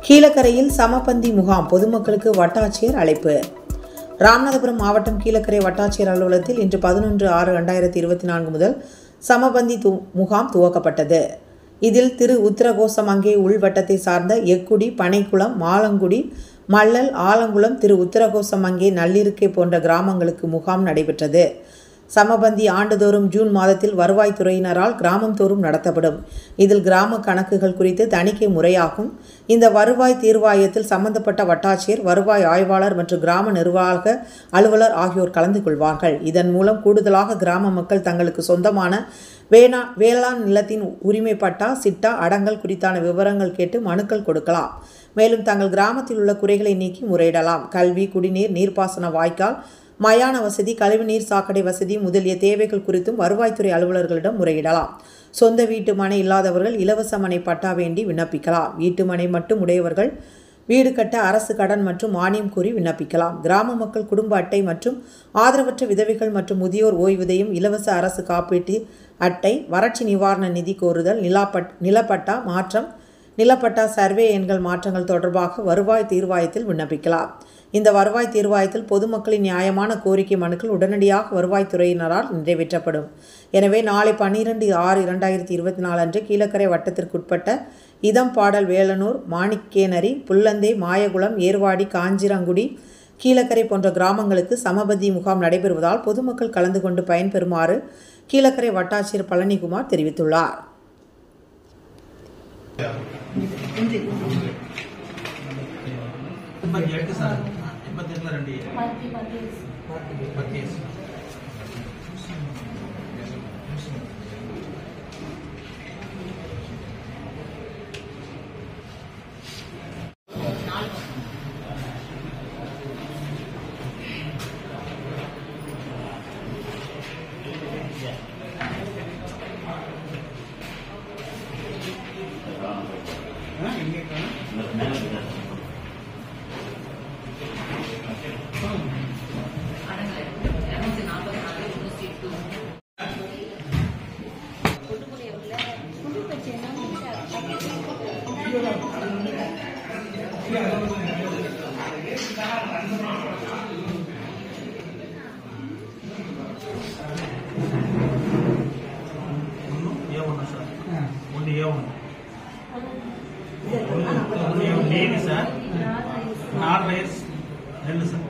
கீழக்கரையில் சமபந்தி முகாம் பொதுமக்களுக்கு வட்டாட்சியர் அழைப்பு. ராமநாதபுரம் மாவட்டம் கீழக்கரை வட்டாட்சியர் அலுவலகத்தில் இன்று 11/6/2024 முதல் சமபந்தி முகாம் துவக்கப்பட்டது. இதில் திரு உத்தரகோசமங்கை உள்வட்டத்தை சார்ந்த எக்குடி, பனைக்குளம், மாலங்குடி, மல்லல், ஆலங்குளம், திரு உத்தரகோசமங்கை, நள்ளிருக்கை போன்ற கிராமங்களுக்கு முகாம் நடைபெற்றது. சமபந்தி ஆண்டுதோறும் ஜூன் மாதத்தில் வருவாய்த்துறையினரால் கிராமம் தோறும் நடத்தப்படும். இதில் கிராம கணக்குகள் குறித்து தணிக்கை முறையாகும். இந்த வருவாய் தீர்வாயத்தில் சம்பந்தப்பட்ட வட்டாட்சியர், வருவாய் ஆய்வாளர் மற்றும் கிராம நிர்வாக அலுவலர் ஆகியோர் கலந்து கொள்வார்கள். இதன் மூலம் கூடுதலாக கிராம மக்கள் தங்களுக்கு சொந்தமான வேளாண் நிலத்தின் உரிமை பட்டா, சிட்டா, அடங்கல் குறித்தான விவரங்கள் கேட்டு மனுக்கள் கொடுக்கலாம். மேலும் தங்கள் கிராமத்தில் உள்ள குறைகளை நீக்கி முறையிடலாம். கல்வி, குடிநீர், நீர்ப்பாசன வாய்க்கால், மயான வசதி, கழிவுநீர் சாக்கடை வசதி முதலிய தேவைகள் குறித்தும் வருவாய்த்துறை அலுவலர்களிடம் முறையிடலாம். சொந்த வீட்டு மனை இல்லாதவர்கள் இலவச மனை பட்டா வேண்டி விண்ணப்பிக்கலாம். வீட்டு மனை மட்டும் உடையவர்கள் வீடு கட்ட அரசு கடன் மற்றும் மானியம் கோரி விண்ணப்பிக்கலாம். கிராம மக்கள் குடும்ப அட்டை மற்றும் ஆதரவற்ற விதவைகள் மற்றும் முதியோர் ஓய்வூதியம், இலவச அரசு காப்பீட்டு அட்டை, வறட்சி நிவாரண நிதி கோருதல், நிலப்பட்டா மாற்றம், நிலப்பட்டா சர்வே எண்கள் மாற்றங்கள் தொடர்பாக வருவாய் தீர்வாயத்தில் விண்ணப்பிக்கலாம். இந்த வருவாய் தீர்வாயத்தில் பொதுமக்களின் நியாயமான கோரிக்கை மனுக்கள் உடனடியாக வருவாய்த்துறையினரால் நிறைவேற்றப்படும். எனவே நாளை 12/6/2024 அன்று கீழக்கரை வட்டத்திற்குட்பட்ட இதம்பாடல், வேலனூர், மாணிக்கேனரி, புல்லந்தை, மாயகுளம், ஏர்வாடி, காஞ்சிரங்குடி, கீழக்கரை போன்ற கிராமங்களுக்கு சமபந்தி முகாம் நடைபெறுவதால் பொதுமக்கள் கலந்து கொண்டு பயன்பெறுமாறு கீழக்கரை வட்டாட்சியர் பழனிக்குமார் தெரிவித்துள்ளார். Sir 4 rice 2 sir